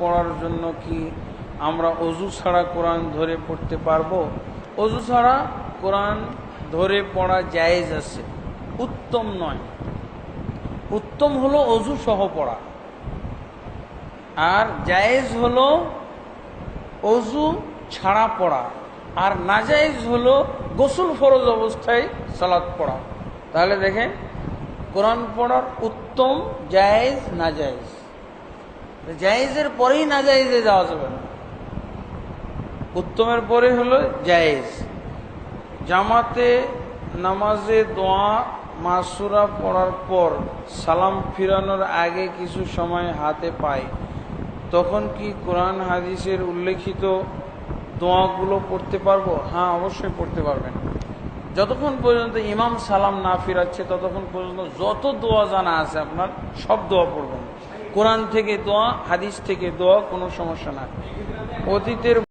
পড়ার জন্য কি আমরা অজু ছাড়া কোরআন ধরে পড়তে পারবো? অজু ছাড়া কোরআন ধরে পড়া জায়েজ আছে, উত্তম নয়। উত্তম হলো অজু সহ পড়া, আর জায়েজ হলো অজু ছাড়া পড়া, আর নাজায়েজ হলো গোসল ফরজ অবস্থায় সালাত পড়া। তাহলে দেখেন, কোরআন পড়ার উত্তম, জায়েজ, নাজায়েজ। জায়েজের পরেই নাজায়েজে যাওয়া যাবে না, উত্তমের পরে হলো জায়েজ। জামাতে নামাজে দোয়া মাসুরা পড়ার পর সালাম ফিরানোর আগে কিছু সময় হাতে পাই, তখন কি কোরআন হাদিসের উল্লেখিত দোয়াগুলো পড়তে পারবো? হ্যাঁ, অবশ্যই পড়তে পারবেন। যতক্ষণ পর্যন্ত ইমাম সালাম না ফিরাচ্ছে ততক্ষণ পর্যন্ত যত দোয়া জানা আছে আপনার সব দোয়া পড়বেন। কোরআন থেকে দোয়া, হাদিস থেকে দোয়া, কোনো সমস্যা নাই। অতীতের